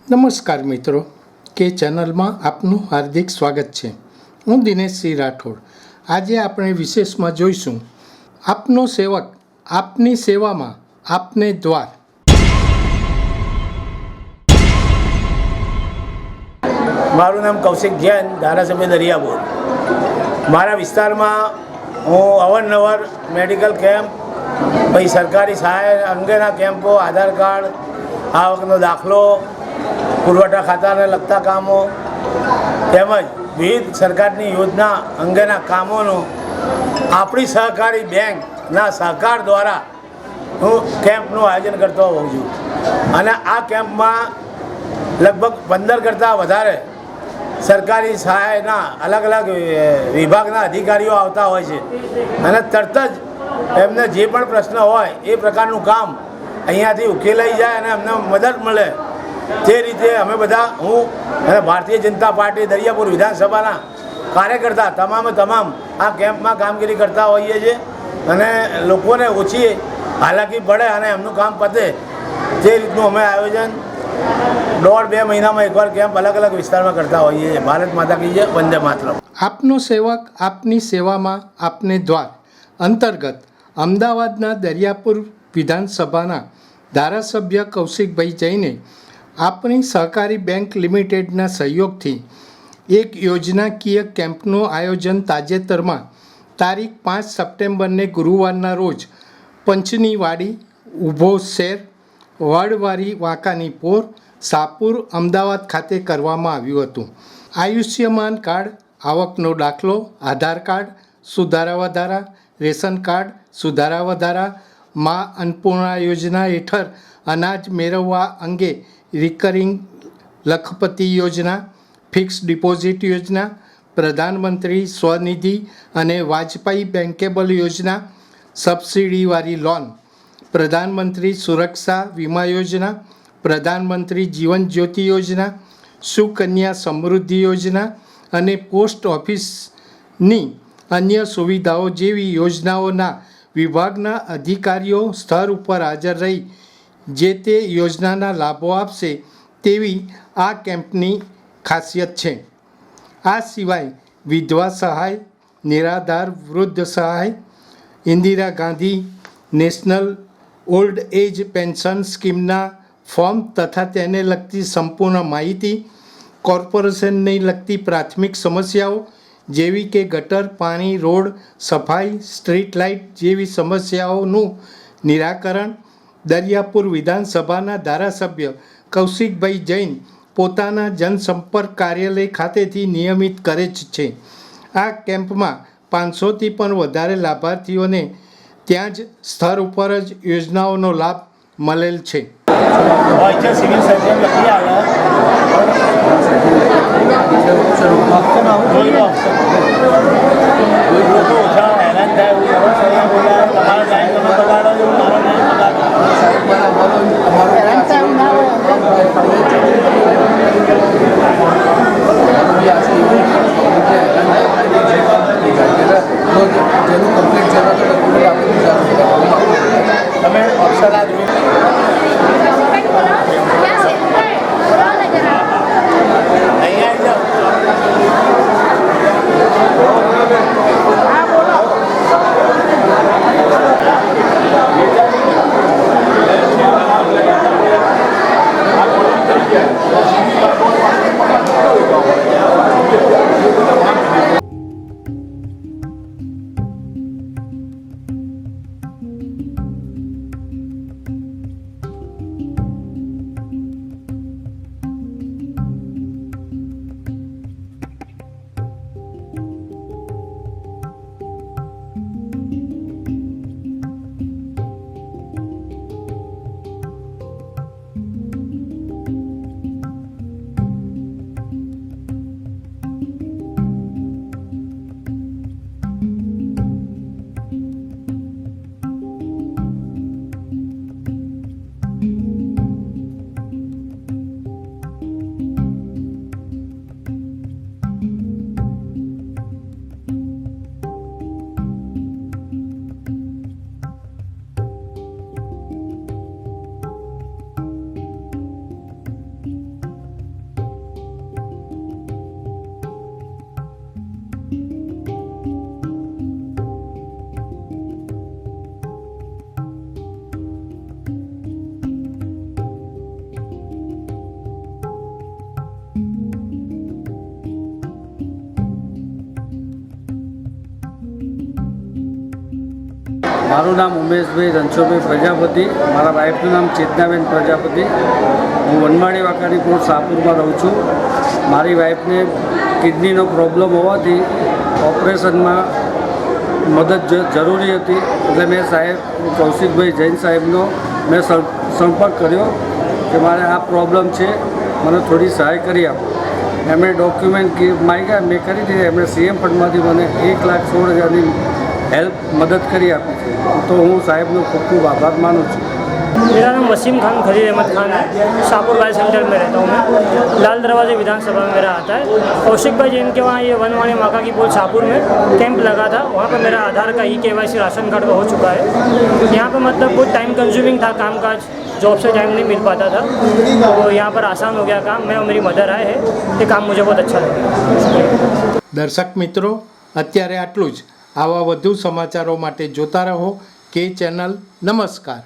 નમસ્કાર મિત્રો, કે ચેનલમાં આપનું હાર્દિક સ્વાગત છે। હું દિનેશસિંહ રાઠોડ। આજે આપણે વિશેષમાં જોઈશું આપનો સેવક આપની સેવામાં આપને દ્વાર। મારું નામ કૌશિક જૈન, ધારાસભ્ય દરિયાપુર। મારા વિસ્તારમાં હું અવારનવાર મેડિકલ કેમ્પ, પછી સરકારી સહાય અંગેના કેમ્પો, આધાર કાર્ડ, આવકનો દાખલો, પુરવઠા ખાતાને લગતા કામો તેમજ વિવિધ સરકારની યોજના અંગેના કામોનું આપણી સહકારી બેંકના સહકાર દ્વારા હું કેમ્પનું આયોજન કરતો હોઉં છું। અને આ કેમ્પમાં લગભગ 15 કરતાં વધારે સરકારી સહાયના અલગ અલગ વિભાગના અધિકારીઓ આવતા હોય છે અને તરત જ એમને જે પણ પ્રશ્ન હોય એ પ્રકારનું કામ અહીંયાથી ઉકેલાઈ જાય અને અમને મદદ મળે તે રીતે અમે બધા, હું અને ભારતીય જનતા પાર્ટી દરિયાપુર વિધાનસભાના કાર્યકર્તા તમામ આ કેમ્પમાં કામગીરી કરતા હોઈએ છીએ અને લોકોને ઓછી હાલાકી પડે અને એમનું કામ પતે તે રીતનું અમે આયોજન 1.5-2 મહિનામાં એકવાર કેમ્પ અલગ અલગ વિસ્તારમાં કરતા હોઈએ છીએ। ભારત માતા કી જય, વંદે માતરમ। આપનો સેવક આપની સેવામાં આપને દ્વાર અંતર્ગત અમદાવાદના દરિયાપુર વિધાનસભાના ધારાસભ્ય કૌશિકભાઈ જૈને આપણી સહકારી બેંક લિમિટેડના સહયોગથી એક યોજનાકીય કેમ્પનું આયોજન તાજેતરમાં તારીખ 5 સપ્ટેમ્બરને ગુરુવારના રોજ પંચની વાડી, ઊભો શેર, વડવારી વાંકાની પોર, શાહપુર, અમદાવાદ ખાતે કરવામાં આવ્યું હતું। આયુષ્યમાન કાર્ડ, આવકનો દાખલો, આધાર કાર્ડ સુધારા વધારા, રેશન કાર્ડ સુધારા વધારા, મા અન્નપૂર્ણા યોજના હેઠળ અનાજ મેળવવા અંગે રિકરિંગ લખપતિ યોજના, ફિક્સ ડિપોઝિટ યોજના, પ્રધાનમંત્રી સ્વનિધિ અને વાજપાઈ બેન્કેબલ યોજના, સબસિડીવાળી લોન, પ્રધાનમંત્રી સુરક્ષા વીમા યોજના, પ્રધાનમંત્રી જીવન જ્યોતિ યોજના, સુકન્યા સમૃદ્ધિ યોજના અને પોસ્ટ ઓફિસની અન્ય સુવિધાઓ જેવી યોજનાઓના વિભાગના અધિકારીઓ સ્થળ ઉપર હાજર રહી જે તે યોજનાના લાભો આપશે તેવી આ કેમ્પની ખાસિયત છે। આ સિવાય વિધવા સહાય, નિરાધાર વૃદ્ધ સહાય, Indira Gandhi national old age pension સ્કીમના ફોર્મ તથા તેને લગતી સંપૂર્ણ માહિતી, કોર્પોરેશનને લગતી પ્રાથમિક સમસ્યાઓ જેવી કે ગટર, પાણી, રોડ સફાઈ, સ્ટ્રીટ લાઇટ જેવી સમસ્યાઓનું નિરાકરણ દરિયાપુર વિધાનસભાના ધારાસભ્ય કૌશિકભાઈ જૈન પોતાના જનસંપર્ક કાર્યાલય ખાતેથી નિયમિત કરે જ છે। આ કેમ્પમાં 500થી પણ વધારે લાભાર્થીઓને ત્યાં જ સ્થળ ઉપર જ યોજનાઓનો લાભ મળેલ છે। સિવિલ સર્જન લખી આવે લોકો ઓછા હેરાન થાય તમારો ટાઈમ તમે બગાડો છો, મારો ટાઈમ તમે અક્ષરા જોઈ અહીંયા મારું નામ ઉમેશભાઈ રણછોડભાઈ પ્રજાપતિ, મારા વાઈફનું નામ ચેતનાબેન પ્રજાપતિ. હું વનમાળી વાંકાની કોટ શાહપુરમાં રહું છું. મારી વાઈફને કિડનીનો પ્રોબ્લેમ હોવાથી ઓપરેશનમાં મદદ જરૂરી હતી, એટલે મેં કૌશિકભાઈ જૈન સાહેબનો મેં સંપર્ક કર્યો કે મારે આ પ્રોબ્લેમ છે, મને થોડી સહાય કરી આપો. એમણે ડોક્યુમેન્ટ માંગ્યા, મેં કરી દીધી. એમણે સીએમ ફંડમાંથી મને 1,16,000ની હેલ્પ મદદ કરી આપી છે. તો હું સાહેબનો ખૂબ ખૂબ આભાર માનું છું. मेरा नाम वसीम खान खलील अहमद खान है. शाहपुर बाय सेंटर में रहता हूँ मैं. लाल दरवाजे विधानसभा में मेरा आता है. कौशिक भाई जैन के वहाँ ये वनवाणी माका की पोल शाहपुर में कैंप लगा था. वहाँ पर मेरा आधार का KYC राशन कार्ड का हो चुका है. यहाँ पर मतलब बहुत टाइम कंज्यूमिंग था कामकाज, जॉब से टाइम नहीं मिल पाता था. तो यहाँ पर आसान हो गया काम. मैं और मेरी मदर आए हैं. ये काम मुझे बहुत अच्छा लगा. દર્શક મિત્રો, અત્યારે આટલું જ. આવા વધુ સમાચારો માટે જોતા રહો કે ચેનલ. નમસ્કાર.